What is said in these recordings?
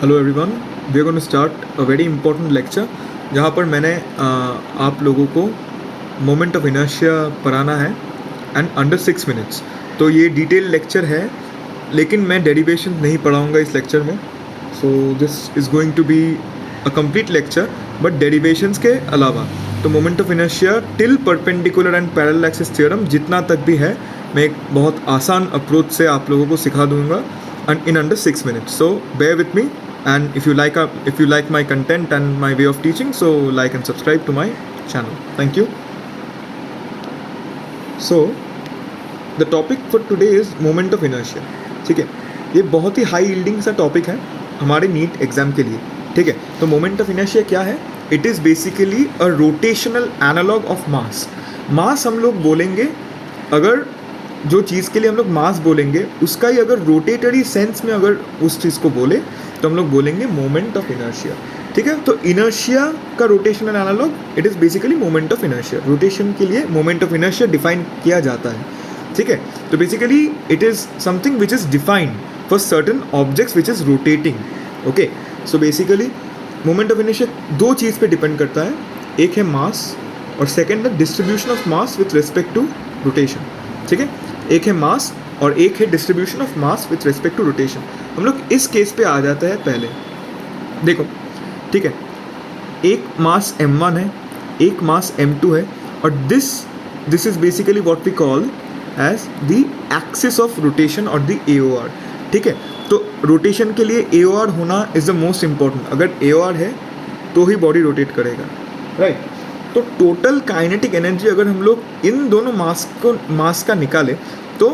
Hello everyone, we are going to start a very important lecture जहाँ पर मैंने आप लोगों को मोमेंट ऑफ इनर्शिया पढ़ाना है एंड अंडर 6 मिनट्स। तो ये डिटेल लेक्चर है, लेकिन मैं डेरिवेशन नहीं पढ़ाऊँगा इस लेक्चर में। So this is going to be a complete lecture but derivations के अलावा। तो moment of inertia till perpendicular and parallel axis theorem जितना तक भी है, मैं एक बहुत आसान अप्रोच से आप लोगों को सिखा दूंगा and in under 6 minutes. So bear with me, and if you like my content and my way of teaching, so like and subscribe to my channel. Thank you. So the topic for today is moment of inertia. ठीक है, ये बहुत ही high yielding सा topic है हमारे NEET exam के लिए। ठीक है, तो मोमेंट ऑफ इनर्शिया क्या है? It is basically a rotational analog of mass. Mass हम लोग बोलेंगे, अगर जो चीज़ के लिए हम लोग मास बोलेंगे उसका ही अगर रोटेटरी सेंस में अगर उस चीज़ को बोले तो हम लोग बोलेंगे मोमेंट ऑफ इनर्शिया। ठीक है, तो इनर्शिया का rotational analog it is basically moment of inertia. Rotation के लिए मोमेंट ऑफ इनर्शिया डिफाइन किया जाता है। ठीक है, तो basically it is something which is defined for certain objects which is rotating. Okay, so basically moment of inertia दो चीज़ पे डिपेंड करता है, एक है मास और सेकेंड है distribution of mass with respect to rotation. ठीक है, एक है मास और एक है distribution of mass with respect to rotation. हम लोग इस केस पे आ जाते हैं पहले। देखो, ठीक है, एक मास m1 है, एक मास m2 है, और this is basically what we call as the axis of rotation और द AOR। ठीक है, तो रोटेशन के लिए AOR होना इज द मोस्ट इम्पॉर्टेंट। अगर AOR है तो ही बॉडी रोटेट करेगा, राइट। तो टोटल काइनेटिक एनर्जी अगर हम लोग इन दोनों मास का निकालें तो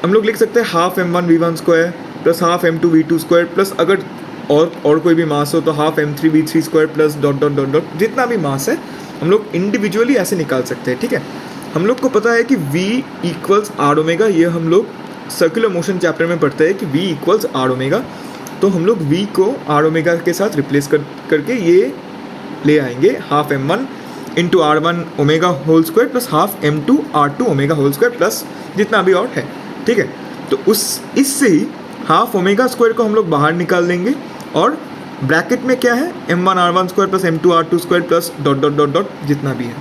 हम लोग लिख सकते हैं half m1v1 square plus half m2v2 square plus अगर और कोई भी मास हो तो half m3v3 square plus dot dot dot dot जितना भी मास है हम लोग इंडिविजुअली ऐसे निकाल सकते हैं। ठीक है, हम लोग को पता है कि v इक्वल्स आर ओमेगा, ये हम लोग सर्कुलर मोशन चैप्टर में पढ़ते हैं कि v इक्वल्स आर ओमेगा। तो हम लोग v को आर ओमेगा के साथ रिप्लेस करके ये ले आएंगे half m1 into R1 omega whole square plus half M2 R2 omega whole square plus जितना भी और है। ठीक है, तो इससे ही हाफ ओमेगा स्क्वायर को हम लोग बाहर निकाल देंगे और ब्रैकेट में क्या है M1 R1 square plus M2 R2 square plus dot dot dot dot जितना भी है,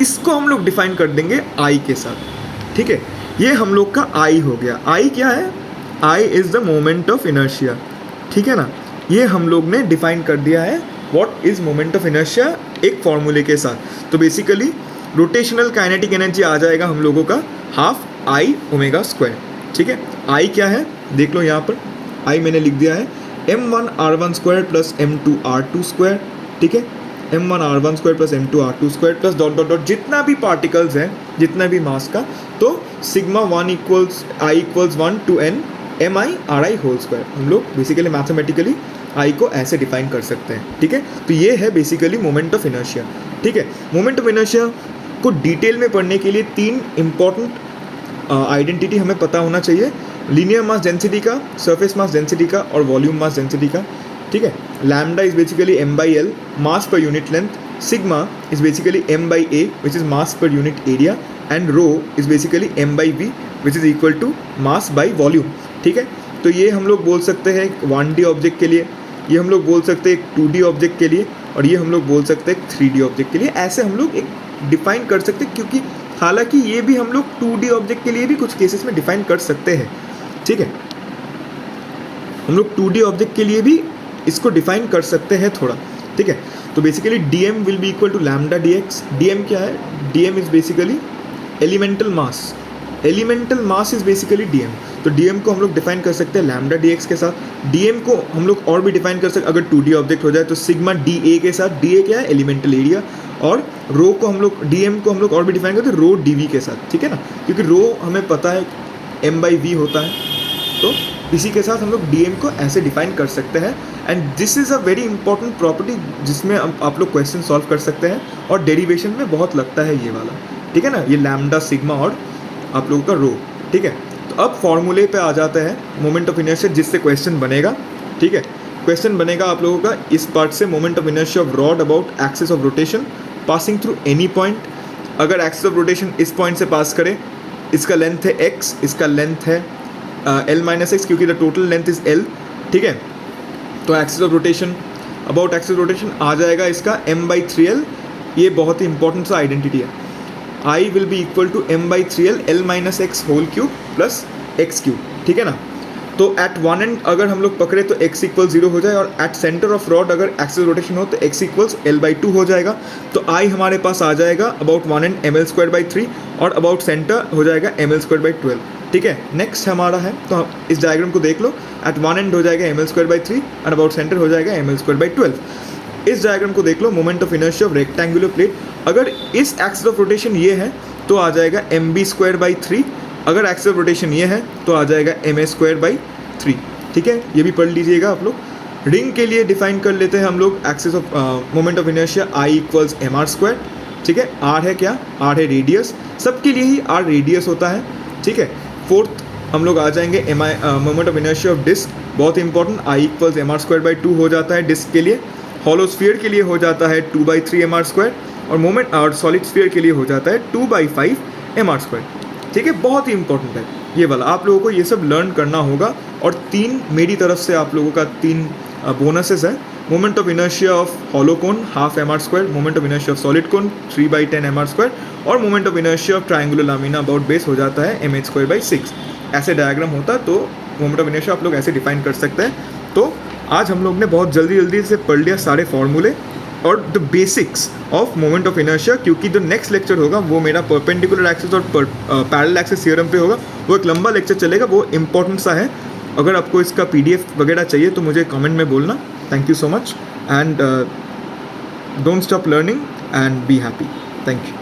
इसको हम लोग डिफाइन कर देंगे I के साथ। ठीक है, ये हम लोग का I हो गया। I क्या है? I is the moment of inertia. ठीक है ना, ये हम लोग ने डिफाइन कर दिया है what is moment of inertia एक फॉर्मूले के साथ। तो बेसिकली रोटेशनल काइनेटिक एनर्जी आ जाएगा हम लोगों का हाफ आई ओमेगा स्क्वायर। ठीक है, आई क्या है देख लो, यहाँ पर आई मैंने लिख दिया है m1 r1 square plus m2 r2 square. ठीक है, m1 r1 square plus m2 r2 square plus dot dot dot जितना भी पार्टिकल्स हैं, जितना भी मास का, तो sigma 1 equals I equals 1 to n mi ri whole square. हम लोग बेसिकली मैथमेटिकली आई को ऐसे डिफाइन कर सकते हैं। ठीक है, तो ये है बेसिकली मोमेंट ऑफ इनर्शिया। ठीक है, मोमेंट ऑफ इनर्शिया को डिटेल में पढ़ने के लिए तीन इंपॉर्टेंट आइडेंटिटी हमें पता होना चाहिए, लीनियर मास डेंसिटी का, सरफेस मास डेंसिटी का और वॉल्यूम मास डेंसिटी का। ठीक है, lambda is basically m by l mass per unit length, sigma is basically m by a which is mass per unit area, and rho is basically m by v which is equal to mass by volume. ठीक है, तो ये हम लोग बोल सकते हैं 1D object के लिए, ये हम लोग बोल सकते हैं एक 2D ऑब्जेक्ट के लिए, और ये हम लोग बोल सकते हैं एक 3D ऑब्जेक्ट के लिए। ऐसे हम लोग एक डिफाइन कर सकते हैं, क्योंकि हालांकि ये भी हम लोग 2D ऑब्जेक्ट के लिए भी कुछ केसेस में डिफाइन कर सकते हैं। ठीक है, हम लोग 2D ऑब्जेक्ट के लिए भी इसको डिफाइन कर सकते हैं थोड़ा। ठीक है, तो basically dm will be equal to lambda dx। dm क्या है? dm is basically elemental mass. Elemental mass is basically dm। तो dm को हम लोग डिफाइन कर सकते हैं लैम्डा dx के साथ। dm को हम लोग और भी डिफाइन कर सकते हैं अगर 2D ऑब्जेक्ट हो जाए तो सिग्मा da के साथ। da क्या है? Elemental area. और रो को हम लोग dm को हम लोग और भी डिफाइन करते हैं रो dv के साथ। ठीक है ना, क्योंकि रो हमें पता है m by v होता है, तो इसी के साथ हम लोग dm को ऐसे डिफाइन कर सकते हैं। And this is a very important property जिसमें आप लोग क्वेश्चन सॉल्व कर सकते हैं और डेरिवेशन में बहुत लगता है ये वाला। ठीक है ना, ये लैम्डा सिग्मा और आप लोगों का रो। ठीक है, तो अब फॉर्मूले पे आ जाते हैं मोमेंट ऑफ इनर्शिया जिससे क्वेश्चन बनेगा। ठीक है, क्वेश्चन बनेगा आप लोगों का इस पार्ट से, moment of inertia of rod about axis of rotation passing through any point. अगर एक्सिस ऑफ रोटेशन इस पॉइंट से पास करे, इसका लेंथ है x, इसका लेंथ है l माइनस एक्स, क्योंकि the total length is l। ठीक है, तो axis of rotation, about axis rotation आ जाएगा इसका m/3l, ये बहुत ही इंपॉर्टेंट सा आइडेंटिटी है। I will be equal to m/3l l-x whole cube plus x cube, ठीक है ना। तो एट वन एंड अगर हम लोग पकड़े तो x इक्वल 0 हो जाए, और एट सेंटर ऑफ रॉड अगर एक्सिस रोटेशन हो तो x इक्वल्स l/2 हो जाएगा। तो I हमारे पास आ जाएगा अबाउट वन एंड ml²/3 और अबाउट सेंटर हो जाएगा ml²/12, ठीक है। नेक्स्ट हमारा है, तो हम इस डायग्राम को देख लो, एट वन एंड हो जाएगा ml²/3 और अबाउट सेंटर हो जाएगा ml²/12। इस डायग्राम को देख लो, moment of inertia of rectangular plate, अगर इस एक्सिस ऑफ रोटेशन ये है तो आ जाएगा mb²/3, अगर एक्सिस ऑफ रोटेशन ये है तो आ जाएगा ma²/3, ठीक है। ये भी पढ़ लीजिएगा आप लोग। रिंग के लिए डिफाइन कर लेते हैं हम लोग axis of moment of inertia I equals mr², ठीक है। r है क्या, r है रेडियस, सबके लिए ही r रेडियस होता है, ठीक है। फोर्थ हम लोग आ जाएंगे moment of inertia of disc, बहुत इंपॉर्टेंट, I इक्वल्स mr²/2 हो जाता है डिस्क के लिए। हॉलो स्फीयर के लिए हो जाता है 2/3 mr², और मोमेंट और सॉलिड स्फीयर के लिए हो जाता है 2/5 mr², ठीक है। बहुत ही इंपॉर्टेंट है ये वाला, आप लोगों को ये सब लर्न करना होगा। और 3 मेरी तरफ से आप लोगों का 3 बोनसेस है। Moment of inertia of hollow cone 1/2 mr², moment of inertia of solid cone 3/10 mr², और moment of inertia of triangular lamina about base हो जाता है mh²/6। ऐसे डायग्राम होता है तो मोमेंट ऑफ इनर्शिया आप लोग ऐसे डिफाइन कर सकते हैं। तो आज हम लोग ने बहुत जल्दी से पढ़ लिया सारे फॉर्मूले और the basics of moment of inertia, क्योंकि जो नेक्स्ट लेक्चर होगा वो मेरा परपेंडिकुलर एक्सिस और पैरेलल एक्सिस थ्योरम पे होगा। वो एक लंबा लेक्चर चलेगा, वो इंपॉर्टेंट सा है। अगर आपको इसका PDF वगैरह चाहिए तो मुझे कमेंट में बोलना। Thank you so much and don't stop learning and be happy. Thank you.